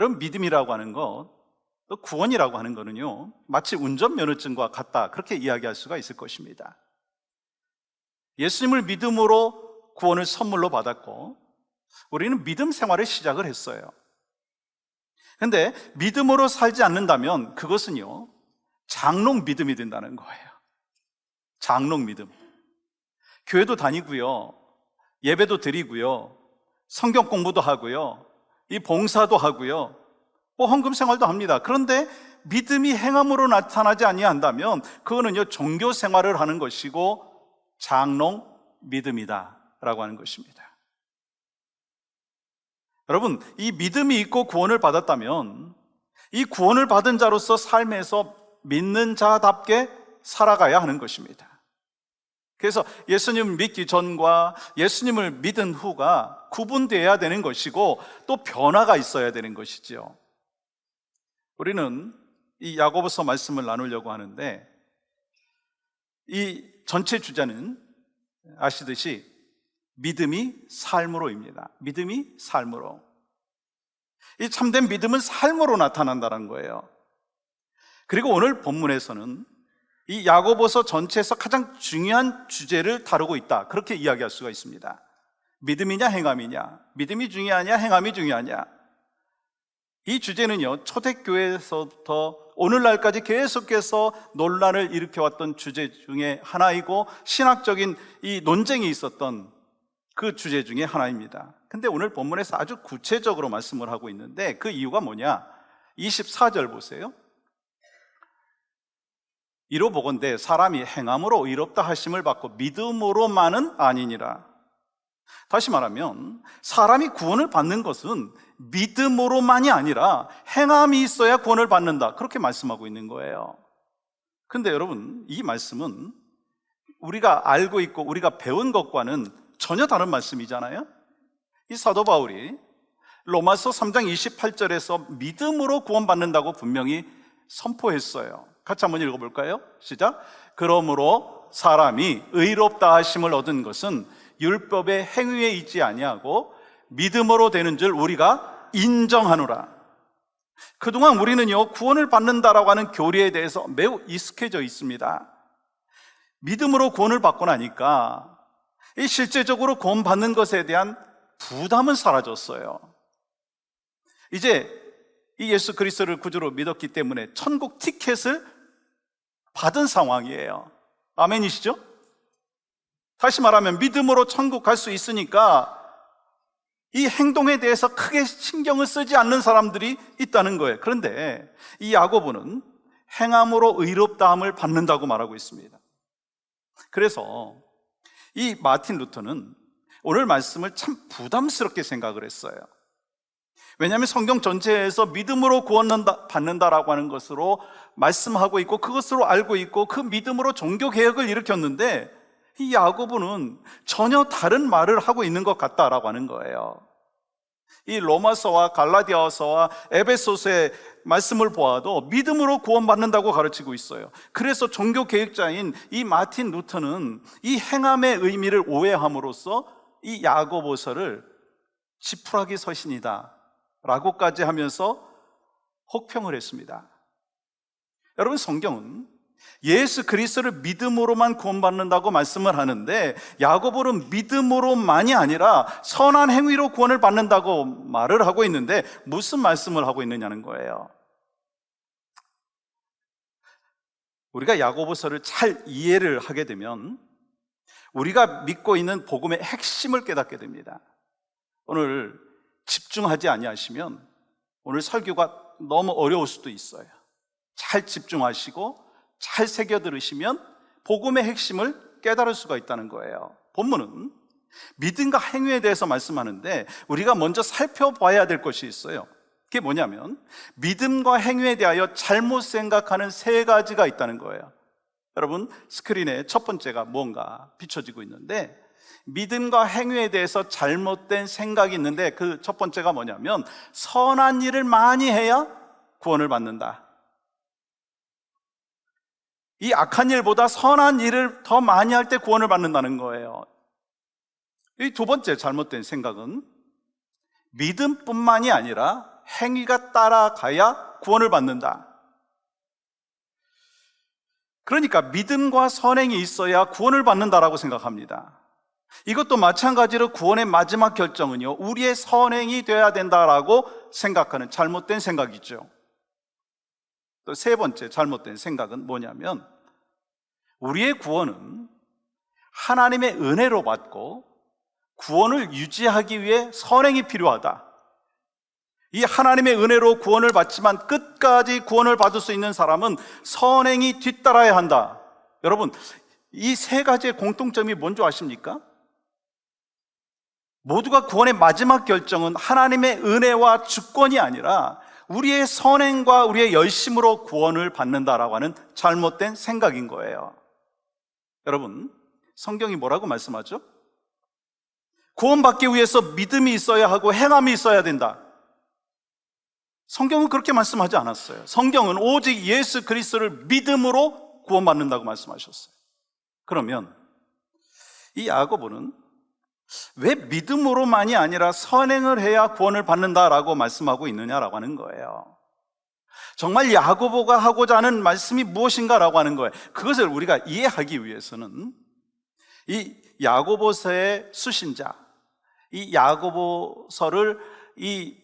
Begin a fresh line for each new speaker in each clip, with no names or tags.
그럼 믿음이라고 하는 것, 또 구원이라고 하는 거는요, 마치 운전면허증과 같다, 그렇게 이야기할 수가 있을 것입니다. 예수님을 믿음으로 구원을 선물로 받았고 우리는 믿음 생활을 시작을 했어요. 근데 믿음으로 살지 않는다면 그것은요, 장롱 믿음이 된다는 거예요. 장롱 믿음. 교회도 다니고요, 예배도 드리고요, 성경 공부도 하고요, 이 봉사도 하고요, 헌금 생활도 합니다. 그런데 믿음이 행함으로 나타나지 아니한다면 그거는요, 종교 생활을 하는 것이고 장롱 믿음이다 라고 하는 것입니다. 여러분, 이 믿음이 있고 구원을 받았다면 이 구원을 받은 자로서 삶에서 믿는 자답게 살아가야 하는 것입니다. 그래서 예수님을 믿기 전과 예수님을 믿은 후가 구분되어야 되는 것이고 또 변화가 있어야 되는 것이지요. 우리는 이 야고보서 말씀을 나누려고 하는데 이 전체 주제는 아시듯이 믿음이 삶으로입니다. 믿음이 삶으로. 이 참된 믿음은 삶으로 나타난다는 거예요. 그리고 오늘 본문에서는 이 야고보서 전체에서 가장 중요한 주제를 다루고 있다, 그렇게 이야기할 수가 있습니다. 믿음이냐 행함이냐, 믿음이 중요하냐 행함이 중요하냐. 이 주제는요, 초대교회에서부터 오늘날까지 계속해서 논란을 일으켜왔던 주제 중에 하나이고 신학적인 이 논쟁이 있었던 그 주제 중에 하나입니다. 근데 오늘 본문에서 아주 구체적으로 말씀을 하고 있는데 그 이유가 뭐냐? 24절 보세요. 이로 보건대 사람이 행함으로 의롭다 하심을 받고 믿음으로만은 아니니라. 다시 말하면 사람이 구원을 받는 것은 믿음으로만이 아니라 행함이 있어야 구원을 받는다, 그렇게 말씀하고 있는 거예요. 근데 여러분, 이 말씀은 우리가 알고 있고 우리가 배운 것과는 전혀 다른 말씀이잖아요. 이 사도 바울이 로마서 3장 28절에서 믿음으로 구원받는다고 분명히 선포했어요. 같이 한번 읽어볼까요? 시작. 그러므로 사람이 의롭다 하심을 얻은 것은 율법의 행위에 있지 아니하고 믿음으로 되는 줄 우리가 인정하노라. 그동안 우리는요, 구원을 받는다라고 하는 교리에 대해서 매우 익숙해져 있습니다. 믿음으로 구원을 받고 나니까 이 실제적으로 구원받는 것에 대한 부담은 사라졌어요. 이제 이 예수 그리스도를 구주로 믿었기 때문에 천국 티켓을 받은 상황이에요. 아멘이시죠? 다시 말하면 믿음으로 천국 갈 수 있으니까 이 행동에 대해서 크게 신경을 쓰지 않는 사람들이 있다는 거예요. 그런데 이 야고보는 행함으로 의롭다함을 받는다고 말하고 있습니다. 그래서 이 마틴 루터는 오늘 말씀을 참 부담스럽게 생각을 했어요. 왜냐하면 성경 전체에서 믿음으로 구원 받는다라고 하는 것으로 말씀하고 있고 그것으로 알고 있고 그 믿음으로 종교개혁을 일으켰는데 이 야고보는 전혀 다른 말을 하고 있는 것 같다라고 하는 거예요. 이 로마서와 갈라디아서와 에베소서의 말씀을 보아도 믿음으로 구원받는다고 가르치고 있어요. 그래서 종교개혁자인 이 마틴 루터는 이 행함의 의미를 오해함으로써 이 야고보서를 지푸라기 서신이다 라고까지 하면서 혹평을 했습니다. 여러분, 성경은 예수 그리스도를 믿음으로만 구원받는다고 말씀을 하는데 야고보는 믿음으로만이 아니라 선한 행위로 구원을 받는다고 말을 하고 있는데 무슨 말씀을 하고 있느냐는 거예요. 우리가 야고보서를 잘 이해를 하게 되면 우리가 믿고 있는 복음의 핵심을 깨닫게 됩니다. 오늘 집중하지 아니하시면 오늘 설교가 너무 어려울 수도 있어요. 잘 집중하시고 잘 새겨 들으시면 복음의 핵심을 깨달을 수가 있다는 거예요. 본문은 믿음과 행위에 대해서 말씀하는데 우리가 먼저 살펴봐야 될 것이 있어요. 그게 뭐냐면 믿음과 행위에 대하여 잘못 생각하는 세 가지가 있다는 거예요. 여러분, 스크린에 첫 번째가 뭔가 비춰지고 있는데 믿음과 행위에 대해서 잘못된 생각이 있는데 그 첫 번째가 뭐냐면 선한 일을 많이 해야 구원을 받는다. 이 악한 일보다 선한 일을 더 많이 할 때 구원을 받는다는 거예요. 이 두 번째 잘못된 생각은 믿음뿐만이 아니라 행위가 따라가야 구원을 받는다. 그러니까 믿음과 선행이 있어야 구원을 받는다라고 생각합니다. 이것도 마찬가지로 구원의 마지막 결정은요, 우리의 선행이 되어야 된다라고 생각하는 잘못된 생각이죠. 또 세 번째 잘못된 생각은 뭐냐면, 우리의 구원은 하나님의 은혜로 받고 구원을 유지하기 위해 선행이 필요하다. 이 하나님의 은혜로 구원을 받지만 끝까지 구원을 받을 수 있는 사람은 선행이 뒤따라야 한다. 여러분, 이 세 가지의 공통점이 뭔지 아십니까? 모두가 구원의 마지막 결정은 하나님의 은혜와 주권이 아니라 우리의 선행과 우리의 열심으로 구원을 받는다라고 하는 잘못된 생각인 거예요. 여러분, 성경이 뭐라고 말씀하죠? 구원받기 위해서 믿음이 있어야 하고 행함이 있어야 된다. 성경은 그렇게 말씀하지 않았어요. 성경은 오직 예수 그리스도를 믿음으로 구원받는다고 말씀하셨어요. 그러면 이 야고보는 왜 믿음으로만이 아니라 선행을 해야 구원을 받는다라고 말씀하고 있느냐라고 하는 거예요. 정말 야고보가 하고자 하는 말씀이 무엇인가라고 하는 거예요. 그것을 우리가 이해하기 위해서는 이 야고보서의 수신자, 이 야고보서를 이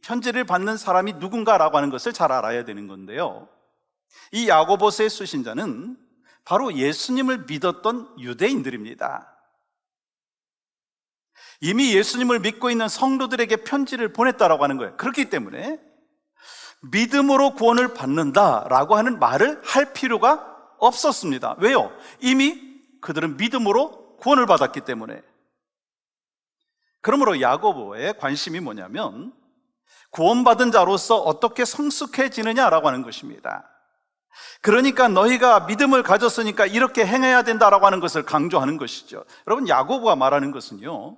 편지를 받는 사람이 누군가라고 하는 것을 잘 알아야 되는 건데요, 이 야고보서의 수신자는 바로 예수님을 믿었던 유대인들입니다. 이미 예수님을 믿고 있는 성도들에게 편지를 보냈다라고 하는 거예요. 그렇기 때문에 믿음으로 구원을 받는다라고 하는 말을 할 필요가 없었습니다. 왜요? 이미 그들은 믿음으로 구원을 받았기 때문에. 그러므로 야고보의 관심이 뭐냐면 구원받은 자로서 어떻게 성숙해지느냐라고 하는 것입니다. 그러니까 너희가 믿음을 가졌으니까 이렇게 행해야 된다라고 하는 것을 강조하는 것이죠. 여러분, 야고보가 말하는 것은요,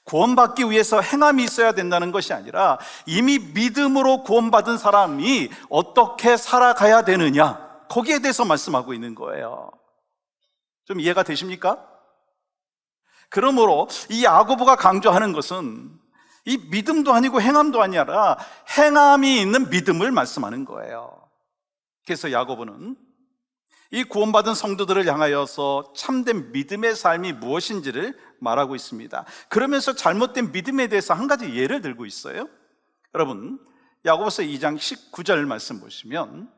구원받기 위해서 행함이 있어야 된다는 것이 아니라 이미 믿음으로 구원받은 사람이 어떻게 살아가야 되느냐, 거기에 대해서 말씀하고 있는 거예요. 좀 이해가 되십니까? 그러므로 이 야고보가 강조하는 것은 이 믿음도 아니고 행함도 아니라 행함이 있는 믿음을 말씀하는 거예요. 그래서 야고보는 이 구원받은 성도들을 향하여서 참된 믿음의 삶이 무엇인지를 말하고 있습니다. 그러면서 잘못된 믿음에 대해서 한 가지 예를 들고 있어요. 여러분, 야고보서 2장 19절 말씀 보시면,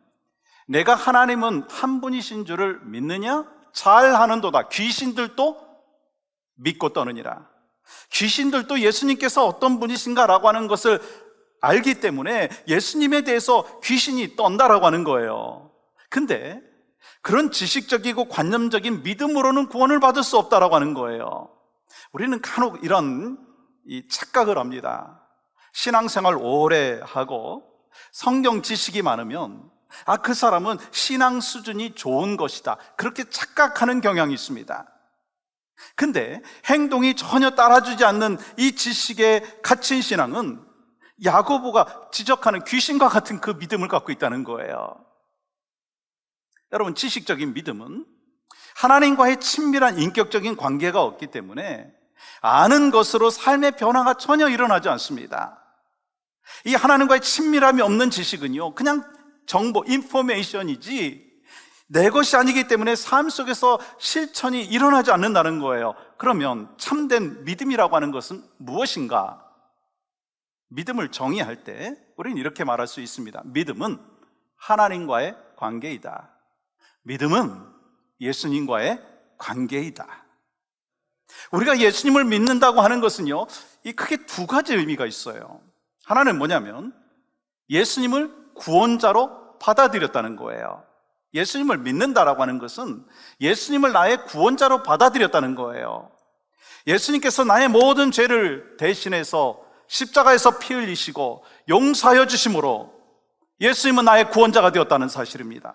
내가 하나님은 한 분이신 줄을 믿느냐? 잘하는도다. 귀신들도 믿고 떠느니라. 귀신들도 예수님께서 어떤 분이신가라고 하는 것을 알기 때문에 예수님에 대해서 귀신이 떤다라고 하는 거예요. 근데 그런 지식적이고 관념적인 믿음으로는 구원을 받을 수 없다라고 하는 거예요. 우리는 간혹 이런 착각을 합니다. 신앙생활 오래 하고 성경 지식이 많으면 그 사람은 신앙 수준이 좋은 것이다, 그렇게 착각하는 경향이 있습니다. 근데 행동이 전혀 따라주지 않는 이 지식에 갇힌 신앙은 야고보가 지적하는 귀신과 같은 그 믿음을 갖고 있다는 거예요. 여러분, 지식적인 믿음은 하나님과의 친밀한 인격적인 관계가 없기 때문에 아는 것으로 삶의 변화가 전혀 일어나지 않습니다. 이 하나님과의 친밀함이 없는 지식은요, 그냥 정보, 인포메이션이지 내 것이 아니기 때문에 삶 속에서 실천이 일어나지 않는다는 거예요. 그러면 참된 믿음이라고 하는 것은 무엇인가? 믿음을 정의할 때 우리는 이렇게 말할 수 있습니다. 믿음은 하나님과의 관계이다. 믿음은 예수님과의 관계이다. 우리가 예수님을 믿는다고 하는 것은요, 이 크게 두 가지 의미가 있어요. 하나는 뭐냐면 예수님을 구원자로 받아들였다는 거예요. 예수님을 믿는다라고 하는 것은 예수님을 나의 구원자로 받아들였다는 거예요. 예수님께서 나의 모든 죄를 대신해서 십자가에서 피 흘리시고 용서하여 주심으로 예수님은 나의 구원자가 되었다는 사실입니다.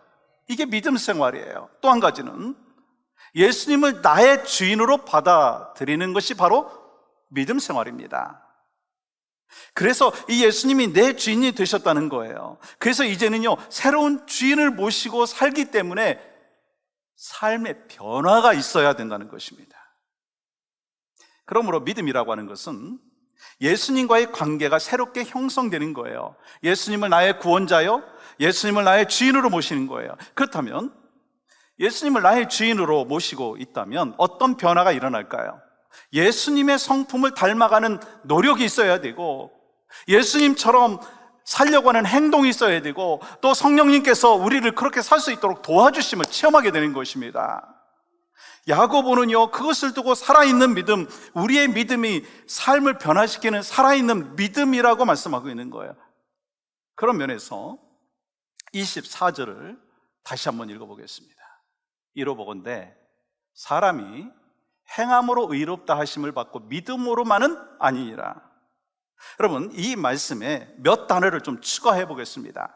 이게 믿음 생활이에요. 또 한 가지는 예수님을 나의 주인으로 받아들이는 것이 바로 믿음 생활입니다. 그래서 이 예수님이 내 주인이 되셨다는 거예요. 그래서 이제는요, 새로운 주인을 모시고 살기 때문에 삶의 변화가 있어야 된다는 것입니다. 그러므로 믿음이라고 하는 것은 예수님과의 관계가 새롭게 형성되는 거예요. 예수님을 나의 구원자요, 예수님을 나의 주인으로 모시는 거예요. 그렇다면 예수님을 나의 주인으로 모시고 있다면 어떤 변화가 일어날까요? 예수님의 성품을 닮아가는 노력이 있어야 되고, 예수님처럼 살려고 하는 행동이 있어야 되고, 또 성령님께서 우리를 그렇게 살 수 있도록 도와주심을 체험하게 되는 것입니다. 야고보는요, 그것을 두고 살아있는 믿음, 우리의 믿음이 삶을 변화시키는 살아있는 믿음이라고 말씀하고 있는 거예요. 그런 면에서 24절을 다시 한번 읽어보겠습니다. 이로보건대 사람이 행함으로 의롭다 하심을 받고 믿음으로만은 아니니라. 여러분, 이 말씀에 몇 단어를 좀 추가해 보겠습니다.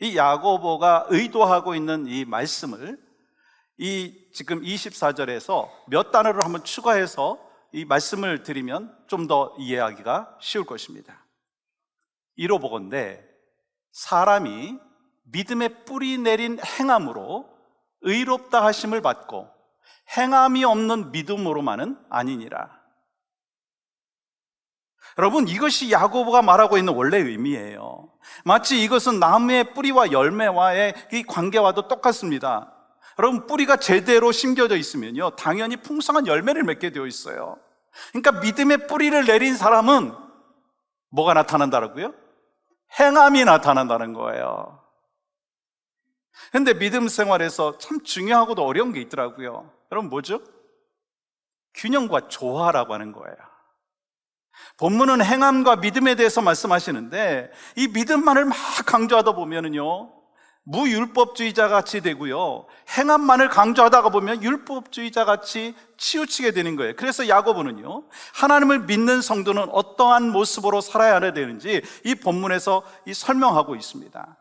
이 야고보가 의도하고 있는 이 말씀을 지금 24절에서 몇 단어를 한번 추가해서 이 말씀을 드리면 좀 더 이해하기가 쉬울 것입니다. 이로보건대 사람이 믿음의 뿌리 내린 행함으로 의롭다 하심을 받고 행함이 없는 믿음으로만은 아니니라. 여러분, 이것이 야고보가 말하고 있는 원래 의미예요. 마치 이것은 나무의 뿌리와 열매와의 이 관계와도 똑같습니다. 여러분, 뿌리가 제대로 심겨져 있으면요, 당연히 풍성한 열매를 맺게 되어 있어요. 그러니까 믿음의 뿌리를 내린 사람은 뭐가 나타난다고요? 행함이 나타난다는 거예요. 그런데 믿음 생활에서 참 중요하고도 어려운 게 있더라고요. 여러분, 뭐죠? 균형과 조화라고 하는 거예요. 본문은 행함과 믿음에 대해서 말씀하시는데, 이 믿음만을 막 강조하다 보면은요, 무율법주의자 같이 되고요, 행함만을 강조하다가 보면 율법주의자 같이 치우치게 되는 거예요. 그래서 야고보는요, 하나님을 믿는 성도는 어떠한 모습으로 살아야 되는지 이 본문에서 설명하고 있습니다.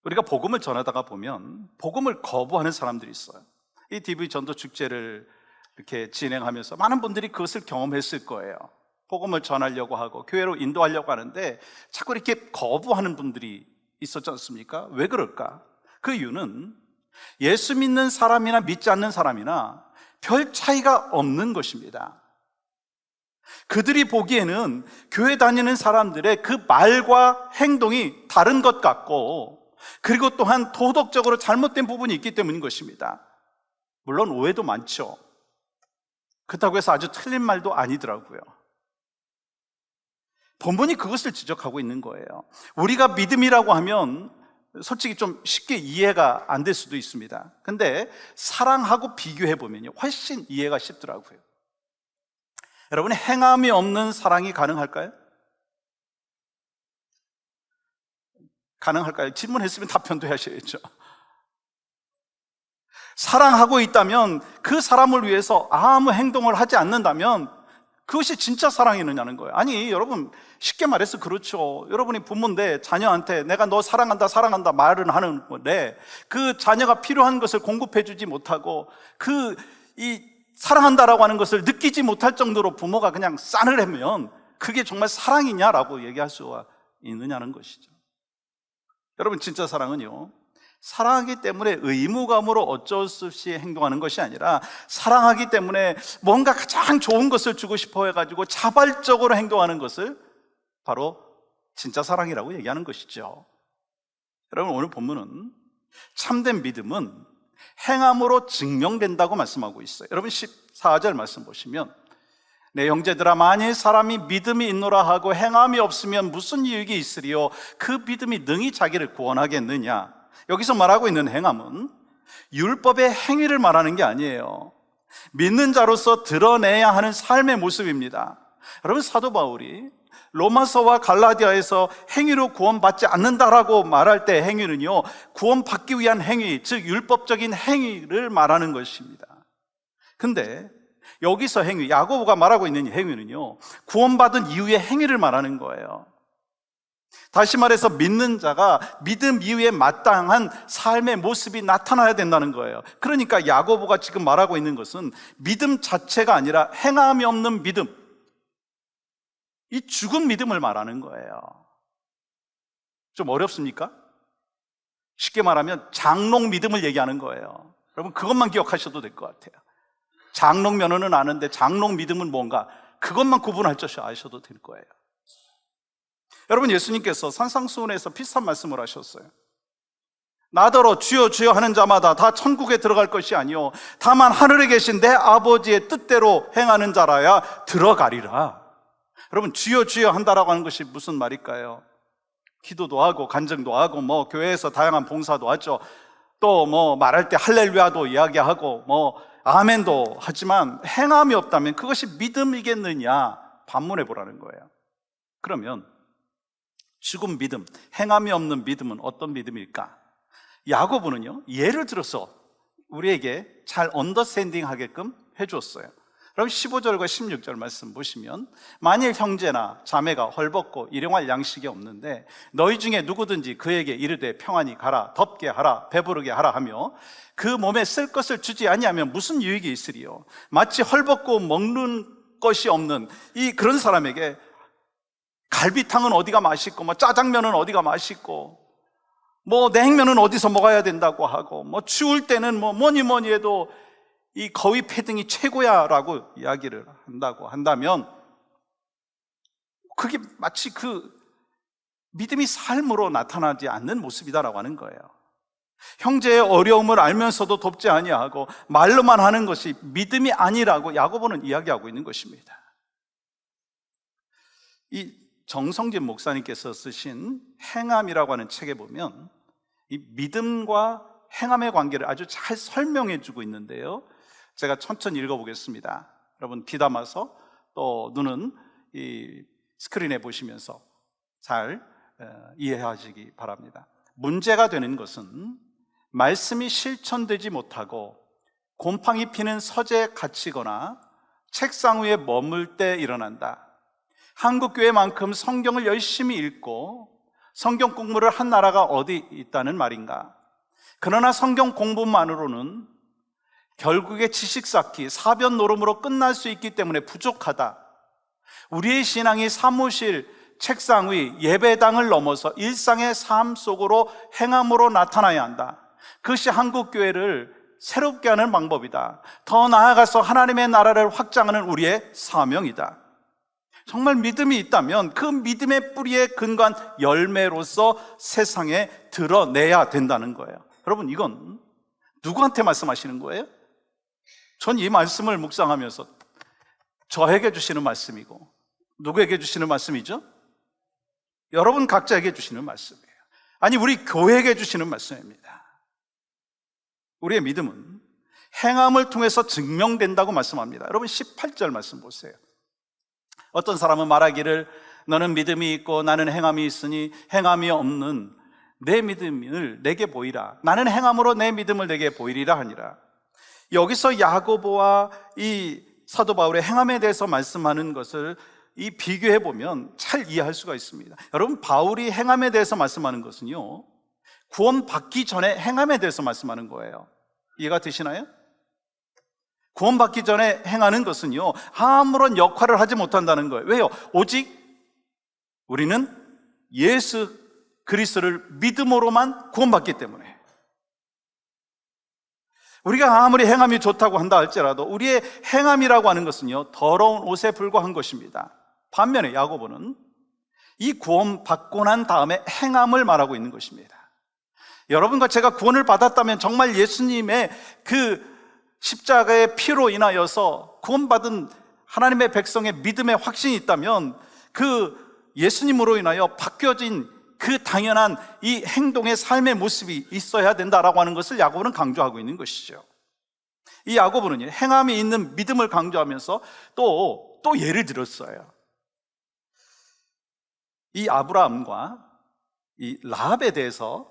우리가 복음을 전하다가 보면 복음을 거부하는 사람들이 있어요. 이 DV 전도 축제를 이렇게 진행하면서 많은 분들이 그것을 경험했을 거예요. 복음을 전하려고 하고 교회로 인도하려고 하는데 자꾸 이렇게 거부하는 분들이 있었지 않습니까? 왜 그럴까? 그 이유는 예수 믿는 사람이나 믿지 않는 사람이나 별 차이가 없는 것입니다. 그들이 보기에는 교회 다니는 사람들의 그 말과 행동이 다른 것 같고, 그리고 또한 도덕적으로 잘못된 부분이 있기 때문인 것입니다. 물론 오해도 많죠. 그렇다고 해서 아주 틀린 말도 아니더라고요. 본문이 그것을 지적하고 있는 거예요. 우리가 믿음이라고 하면 솔직히 좀 쉽게 이해가 안 될 수도 있습니다. 근데 사랑하고 비교해보면요, 훨씬 이해가 쉽더라고요. 여러분, 행함이 없는 사랑이 가능할까요? 가능할까요? 질문했으면 답변도 하셔야죠. 사랑하고 있다면 그 사람을 위해서 아무 행동을 하지 않는다면 그것이 진짜 사랑이느냐는 거예요. 아니, 여러분, 쉽게 말해서 그렇죠. 여러분이 부모인데 자녀한테 내가 너 사랑한다 사랑한다 말은 하는 건데, 그 자녀가 필요한 것을 공급해 주지 못하고 사랑한다라고 하는 것을 느끼지 못할 정도로 부모가 그냥 싸늘하면 그게 정말 사랑이냐라고 얘기할 수가 있느냐는 것이죠. 여러분, 진짜 사랑은요, 사랑하기 때문에 의무감으로 어쩔 수 없이 행동하는 것이 아니라, 사랑하기 때문에 뭔가 가장 좋은 것을 주고 싶어 해가지고 자발적으로 행동하는 것을 바로 진짜 사랑이라고 얘기하는 것이죠. 여러분, 오늘 본문은 참된 믿음은 행함으로 증명된다고 말씀하고 있어요. 여러분, 14절 말씀 보시면, 내 형제들아, 만일 사람이 믿음이 있노라 하고 행함이 없으면 무슨 유익이 있으리요? 그 믿음이 능히 자기를 구원하겠느냐? 여기서 말하고 있는 행함은 율법의 행위를 말하는 게 아니에요. 믿는 자로서 드러내야 하는 삶의 모습입니다. 여러분, 사도 바울이 로마서와 갈라디아에서 행위로 구원받지 않는다라고 말할 때 행위는요, 구원받기 위한 행위, 즉 율법적인 행위를 말하는 것입니다. 근데 여기서 행위, 야고보가 말하고 있는 행위는요, 구원받은 이후의 행위를 말하는 거예요. 다시 말해서 믿는 자가 믿음 이후에 마땅한 삶의 모습이 나타나야 된다는 거예요. 그러니까 야고보가 지금 말하고 있는 것은 믿음 자체가 아니라 행함이 없는 믿음, 이 죽은 믿음을 말하는 거예요. 좀 어렵습니까? 쉽게 말하면 장롱 믿음을 얘기하는 거예요. 여러분, 그것만 기억하셔도 될 것 같아요. 장롱 면허는 아는데 장롱 믿음은 뭔가, 그것만 구분할 줄 아셔도 될 거예요. 여러분, 예수님께서 산상수훈에서 비슷한 말씀을 하셨어요. 나더러 주여 주여 하는 자마다 다 천국에 들어갈 것이 아니요 다만 하늘에 계신 내 아버지의 뜻대로 행하는 자라야 들어가리라. 여러분, 주여 주여 한다라고 하는 것이 무슨 말일까요? 기도도 하고 간증도 하고 교회에서 다양한 봉사도 하죠. 또 말할 때 할렐루야도 이야기하고 아멘도 하지만 행함이 없다면 그것이 믿음이겠느냐 반문해 보라는 거예요. 그러면 죽은 믿음, 행함이 없는 믿음은 어떤 믿음일까? 야고보는요, 예를 들어서 우리에게 잘 언더스탠딩 하게끔 해주었어요. 그럼 15절과 16절 말씀 보시면, 만일 형제나 자매가 헐벗고 일용할 양식이 없는데 너희 중에 누구든지 그에게 이르되 평안히 가라, 덥게 하라, 배부르게 하라 하며 그 몸에 쓸 것을 주지 아니하면 무슨 유익이 있으리요? 마치 헐벗고 먹는 것이 없는 그런 사람에게 갈비탕은 어디가 맛있고 짜장면은 어디가 맛있고 냉면은 어디서 먹어야 된다고 하고 추울 때는 뭐니 해도 이 거위 패딩이 최고야 라고 이야기를 한다고 한다면, 그게 마치 그 믿음이 삶으로 나타나지 않는 모습이다라고 하는 거예요. 형제의 어려움을 알면서도 돕지 아니하고 말로만 하는 것이 믿음이 아니라고 야고보는 이야기하고 있는 것입니다. 이 정성진 목사님께서 쓰신 행함이라고 하는 책에 보면 이 믿음과 행함의 관계를 아주 잘 설명해 주고 있는데요, 제가 천천히 읽어보겠습니다. 여러분 귀 담아서 또 눈은 이 스크린에 보시면서 잘 이해하시기 바랍니다. 문제가 되는 것은 말씀이 실천되지 못하고 곰팡이 피는 서재에 갇히거나 책상 위에 머물 때 일어난다. 한국교회만큼 성경을 열심히 읽고 성경 공부를 한 나라가 어디 있다는 말인가? 그러나 성경 공부만으로는 결국에 지식 쌓기, 사변 노름으로 끝날 수 있기 때문에 부족하다. 우리의 신앙이 사무실, 책상 위, 예배당을 넘어서 일상의 삶 속으로 행함으로 나타나야 한다. 그것이 한국교회를 새롭게 하는 방법이다. 더 나아가서 하나님의 나라를 확장하는 우리의 사명이다. 정말 믿음이 있다면 그 믿음의 뿌리에 근거한 열매로서 세상에 드러내야 된다는 거예요. 여러분, 이건 누구한테 말씀하시는 거예요? 전 이 말씀을 묵상하면서 저에게 주시는 말씀이고, 누구에게 주시는 말씀이죠? 여러분 각자에게 주시는 말씀이에요. 아니, 우리 교회에게 주시는 말씀입니다. 우리의 믿음은 행함을 통해서 증명된다고 말씀합니다. 여러분 18절 말씀 보세요. 어떤 사람은 말하기를 너는 믿음이 있고 나는 행함이 있으니 행함이 없는 내 믿음을 내게 보이라. 나는 행함으로 내 믿음을 내게 보이리라 하니라. 여기서 야고보와 이 사도 바울의 행함에 대해서 말씀하는 것을 이 비교해 보면 잘 이해할 수가 있습니다. 여러분, 바울이 행함에 대해서 말씀하는 것은요, 구원 받기 전에 행함에 대해서 말씀하는 거예요. 이해가 되시나요? 구원 받기 전에 행하는 것은요, 아무런 역할을 하지 못한다는 거예요. 왜요? 오직 우리는 예수 그리스도를 믿음으로만 구원받기 때문에. 우리가 아무리 행함이 좋다고 한다 할지라도 우리의 행함이라고 하는 것은요, 더러운 옷에 불과한 것입니다. 반면에 야고보는 이 구원 받고 난 다음에 행함을 말하고 있는 것입니다. 여러분과 제가 구원을 받았다면 정말 예수님의 그 십자가의 피로 인하여서 구원받은 하나님의 백성의 믿음의 확신이 있다면 그 예수님으로 인하여 바뀌어진 그 당연한 이 행동의 삶의 모습이 있어야 된다라고 하는 것을 야고보는 강조하고 있는 것이죠. 이 야고보는 행함이 있는 믿음을 강조하면서 또 예를 들었어요. 이 아브라함과 이 라합에 대해서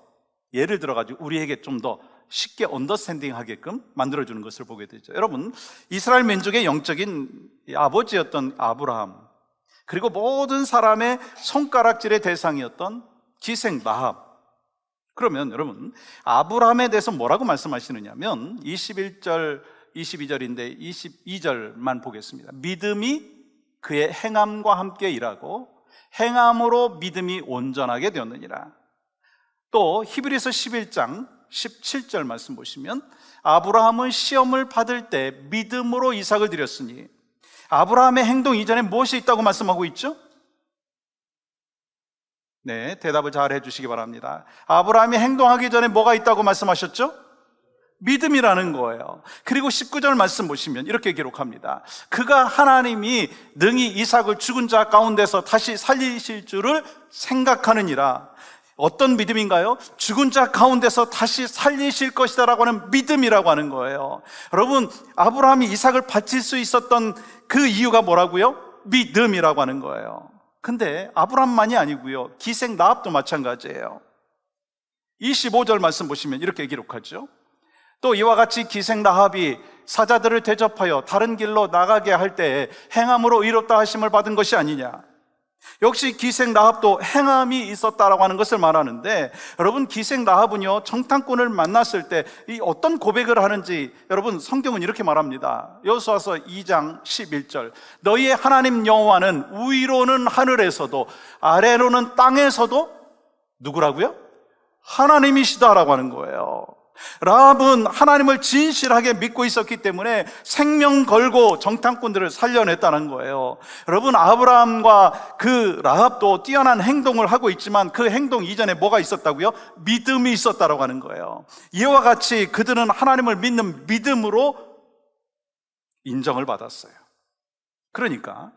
예를 들어가지고 우리에게 좀 더 쉽게 언더스탠딩 하게끔 만들어주는 것을 보게 되죠. 여러분, 이스라엘 민족의 영적인 아버지였던 아브라함, 그리고 모든 사람의 손가락질의 대상이었던 기생 라합. 그러면 여러분, 아브라함에 대해서 뭐라고 말씀하시느냐면 21절, 22절인데 22절만 보겠습니다. 믿음이 그의 행함과 함께 일하고 행함으로 믿음이 온전하게 되었느니라. 또 히브리서 11장 17절 말씀 보시면 아브라함은 시험을 받을 때 믿음으로 이삭을 드렸으니, 아브라함의 행동 이전에 무엇이 있다고 말씀하고 있죠? 네, 대답을 잘 해주시기 바랍니다. 아브라함이 행동하기 전에 뭐가 있다고 말씀하셨죠? 믿음이라는 거예요. 그리고 19절 말씀 보시면 이렇게 기록합니다. 그가 하나님이 능히 이삭을 죽은 자 가운데서 다시 살리실 줄을 생각하느니라. 어떤 믿음인가요? 죽은 자 가운데서 다시 살리실 것이다라고 하는 믿음이라고 하는 거예요. 여러분, 아브라함이 이삭을 바칠 수 있었던 그 이유가 뭐라고요? 믿음이라고 하는 거예요. 근데 아브라함만이 아니고요, 기생 라합도 마찬가지예요. 25절 말씀 보시면 이렇게 기록하죠. 또 이와 같이 기생 라합이 사자들을 대접하여 다른 길로 나가게 할 때에 행함으로 의롭다 하심을 받은 것이 아니냐. 역시 기생 라합도 행함이 있었다라고 하는 것을 말하는데, 여러분, 기생 라합은요, 정탐꾼을 만났을 때 이 어떤 고백을 하는지 여러분, 성경은 이렇게 말합니다. 여호수아서 2장 11절, 너희의 하나님 여호와는 위로는 하늘에서도 아래로는 땅에서도 누구라고요? 하나님이시다라고 하는 거예요. 라합은 하나님을 진실하게 믿고 있었기 때문에 생명 걸고 정탐꾼들을 살려냈다는 거예요. 여러분, 아브라함과 그 라합도 뛰어난 행동을 하고 있지만 그 행동 이전에 뭐가 있었다고요? 믿음이 있었다고 하는 거예요. 이와 같이 그들은 하나님을 믿는 믿음으로 인정을 받았어요. 그러니까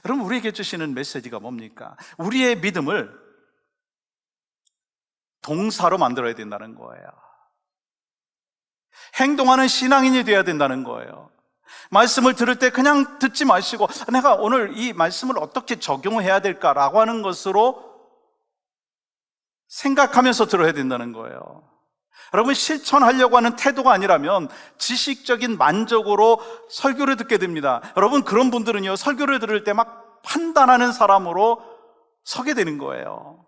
여러분, 우리에게 주시는 메시지가 뭡니까? 우리의 믿음을 동사로 만들어야 된다는 거예요. 행동하는 신앙인이 되어야 된다는 거예요. 말씀을 들을 때 그냥 듣지 마시고 내가 오늘 이 말씀을 어떻게 적용해야 될까라고 하는 것으로 생각하면서 들어야 된다는 거예요. 여러분, 실천하려고 하는 태도가 아니라면 지식적인 만족으로 설교를 듣게 됩니다. 여러분, 그런 분들은요, 설교를 들을 때 막 판단하는 사람으로 서게 되는 거예요.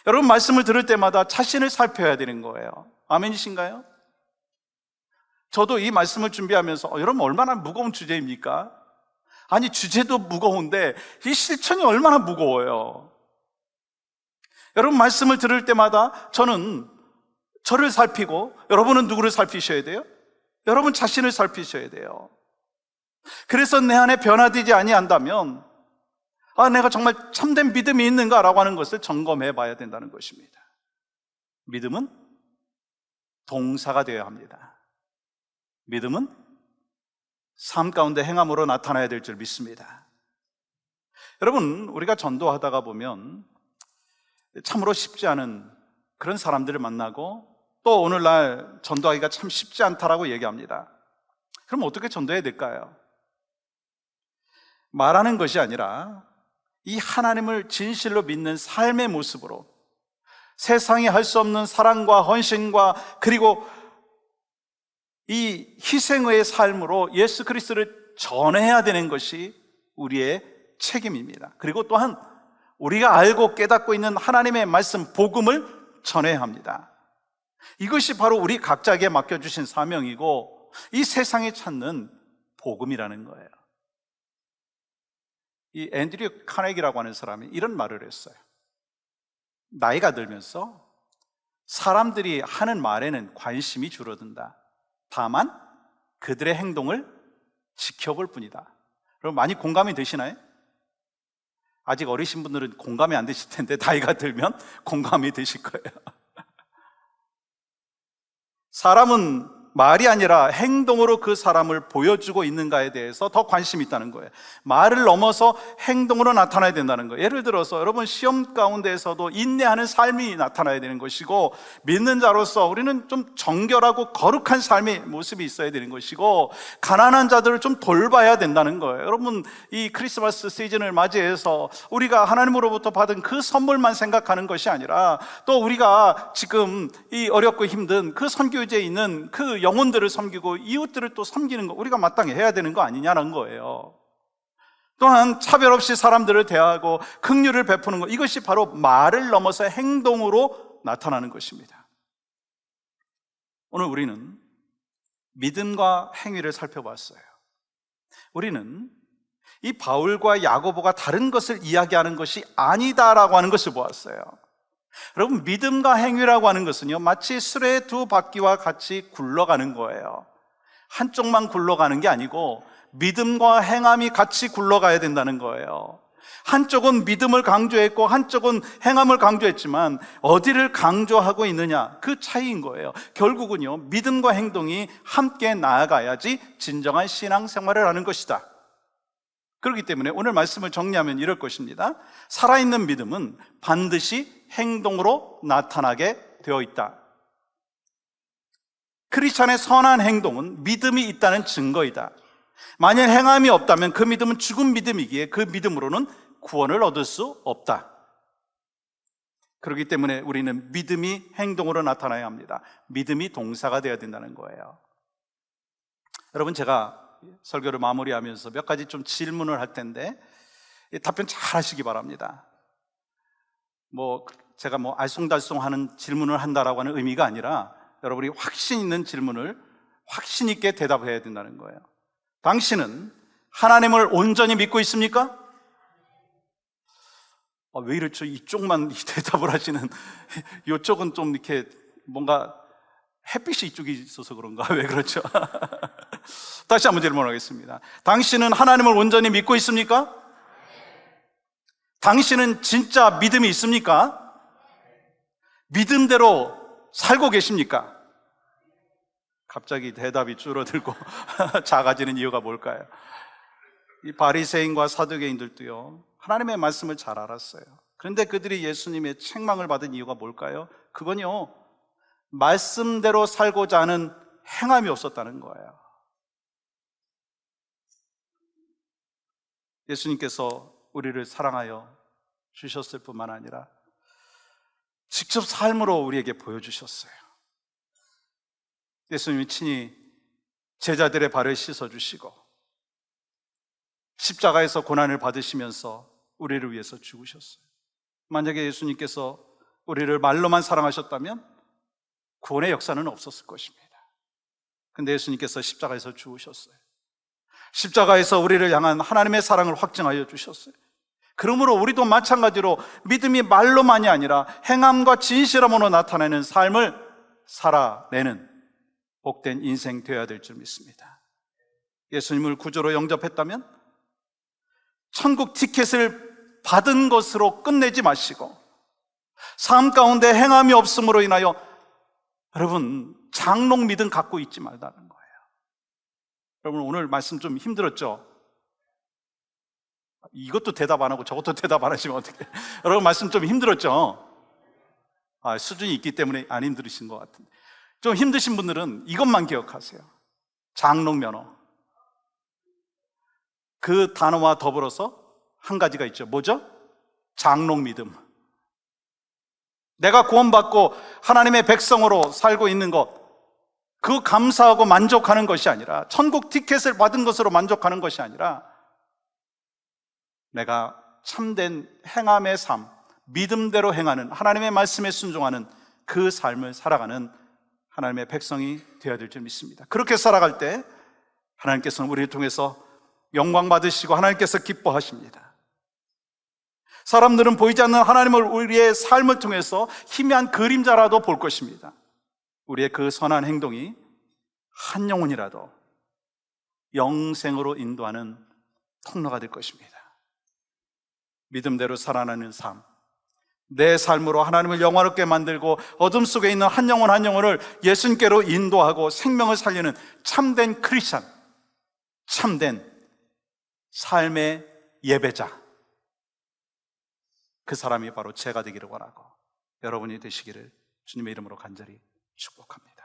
여러분, 말씀을 들을 때마다 자신을 살펴야 되는 거예요. 아멘이신가요? 저도 이 말씀을 준비하면서 여러분, 얼마나 무거운 주제입니까? 아니, 주제도 무거운데 이 실천이 얼마나 무거워요. 여러분, 말씀을 들을 때마다 저는 저를 살피고, 여러분은 누구를 살피셔야 돼요? 여러분 자신을 살피셔야 돼요. 그래서 내 안에 변화되지 아니한다면 내가 정말 참된 믿음이 있는가라고 하는 것을 점검해 봐야 된다는 것입니다. 믿음은 동사가 되어야 합니다. 믿음은 삶 가운데 행함으로 나타나야 될 줄 믿습니다. 여러분, 우리가 전도하다가 보면 참으로 쉽지 않은 그런 사람들을 만나고 또 오늘날 전도하기가 참 쉽지 않다라고 얘기합니다. 그럼 어떻게 전도해야 될까요? 말하는 것이 아니라 이 하나님을 진실로 믿는 삶의 모습으로 세상이 할 수 없는 사랑과 헌신과 그리고 이 희생의 삶으로 예수 그리스도를 전해야 되는 것이 우리의 책임입니다. 그리고 또한 우리가 알고 깨닫고 있는 하나님의 말씀, 복음을 전해야 합니다. 이것이 바로 우리 각자에게 맡겨주신 사명이고 이 세상에 찾는 복음이라는 거예요. 이 앤드류 카네기라고 하는 사람이 이런 말을 했어요. 나이가 들면서 사람들이 하는 말에는 관심이 줄어든다. 다만 그들의 행동을 지켜볼 뿐이다. 여러분, 많이 공감이 되시나요? 아직 어리신 분들은 공감이 안 되실 텐데 나이가 들면 공감이 되실 거예요. 사람은 말이 아니라 행동으로 그 사람을 보여주고 있는가에 대해서 더 관심이 있다는 거예요. 말을 넘어서 행동으로 나타나야 된다는 거예요. 예를 들어서 여러분, 시험 가운데에서도 인내하는 삶이 나타나야 되는 것이고, 믿는 자로서 우리는 좀 정결하고 거룩한 삶의 모습이 있어야 되는 것이고, 가난한 자들을 좀 돌봐야 된다는 거예요. 여러분, 이 크리스마스 시즌을 맞이해서 우리가 하나님으로부터 받은 그 선물만 생각하는 것이 아니라 또 우리가 지금 이 어렵고 힘든 그 선교지에 있는 그 영혼들을 섬기고 이웃들을 또 섬기는 거 우리가 마땅히 해야 되는 거 아니냐는 거예요. 또한 차별 없이 사람들을 대하고 긍휼을 베푸는 것, 이것이 바로 말을 넘어서 행동으로 나타나는 것입니다. 오늘 우리는 믿음과 행위를 살펴봤어요. 우리는 이 바울과 야고보가 다른 것을 이야기하는 것이 아니다라고 하는 것을 보았어요. 여러분, 믿음과 행위라고 하는 것은요, 마치 수레의 두 바퀴와 같이 굴러가는 거예요. 한쪽만 굴러가는 게 아니고 믿음과 행함이 같이 굴러가야 된다는 거예요. 한쪽은 믿음을 강조했고 한쪽은 행함을 강조했지만 어디를 강조하고 있느냐, 그 차이인 거예요. 결국은요, 믿음과 행동이 함께 나아가야지 진정한 신앙생활을 하는 것이다. 그렇기 때문에 오늘 말씀을 정리하면 이럴 것입니다. 살아있는 믿음은 반드시 행동으로 나타나게 되어 있다. 크리스찬의 선한 행동은 믿음이 있다는 증거이다. 만약 행함이 없다면 그 믿음은 죽은 믿음이기에 그 믿음으로는 구원을 얻을 수 없다. 그렇기 때문에 우리는 믿음이 행동으로 나타나야 합니다. 믿음이 동사가 되어야 된다는 거예요. 여러분, 제가 설교를 마무리하면서 몇 가지 좀 질문을 할 텐데 답변 잘 하시기 바랍니다. 제가 알쏭달쏭하는 질문을 한다라고 하는 의미가 아니라 여러분이 확신 있는 질문을 확신 있게 대답해야 된다는 거예요. 당신은 하나님을 온전히 믿고 있습니까? 왜 이렇죠? 이쪽만 대답을 하시는, 이쪽은 좀 이렇게 뭔가 햇빛이 이쪽에 있어서 그런가? 왜 그렇죠? 다시 한번 질문하겠습니다. 당신은 하나님을 온전히 믿고 있습니까? 당신은 진짜 믿음이 있습니까? 믿음대로 살고 계십니까? 갑자기 대답이 줄어들고 작아지는 이유가 뭘까요? 이 바리새인과 사두개인들도요, 하나님의 말씀을 잘 알았어요. 그런데 그들이 예수님의 책망을 받은 이유가 뭘까요? 그건요, 말씀대로 살고자 하는 행함이 없었다는 거예요. 예수님께서 우리를 사랑하여 주셨을 뿐만 아니라 직접 삶으로 우리에게 보여주셨어요. 예수님이 친히 제자들의 발을 씻어주시고 십자가에서 고난을 받으시면서 우리를 위해서 죽으셨어요. 만약에 예수님께서 우리를 말로만 사랑하셨다면 구원의 역사는 없었을 것입니다. 근데 예수님께서 십자가에서 죽으셨어요. 십자가에서 우리를 향한 하나님의 사랑을 확증하여 주셨어요. 그러므로 우리도 마찬가지로 믿음이 말로만이 아니라 행함과 진실함으로 나타내는 삶을 살아내는 복된 인생 되어야 될 줄 믿습니다. 예수님을 구주로 영접했다면 천국 티켓을 받은 것으로 끝내지 마시고 삶 가운데 행함이 없음으로 인하여 여러분 장롱 믿음 갖고 있지 말라는 거예요. 여러분, 오늘 말씀 좀 힘들었죠? 이것도 대답 안 하고 저것도 대답 안 하시면 어떡해. 여러분, 말씀 좀 힘들었죠? 수준이 있기 때문에 안 힘들으신 것 같은데, 좀 힘드신 분들은 이것만 기억하세요. 장롱 면허. 그 단어와 더불어서 한 가지가 있죠. 뭐죠? 장롱 믿음. 내가 구원받고 하나님의 백성으로 살고 있는 것, 그 감사하고 만족하는 것이 아니라, 천국 티켓을 받은 것으로 만족하는 것이 아니라, 내가 참된 행함의 삶, 믿음대로 행하는, 하나님의 말씀에 순종하는 그 삶을 살아가는 하나님의 백성이 되어야 될 줄 믿습니다. 그렇게 살아갈 때 하나님께서는 우리를 통해서 영광 받으시고 하나님께서 기뻐하십니다. 사람들은 보이지 않는 하나님을 우리의 삶을 통해서 희미한 그림자라도 볼 것입니다. 우리의 그 선한 행동이 한 영혼이라도 영생으로 인도하는 통로가 될 것입니다. 믿음대로 살아나는 삶, 내 삶으로 하나님을 영화롭게 만들고 어둠 속에 있는 한 영혼 한 영혼을 예수님께로 인도하고 생명을 살리는 참된 크리스찬, 참된 삶의 예배자, 그 사람이 바로 제가 되기를 원하고 여러분이 되시기를 주님의 이름으로 간절히 축복합니다.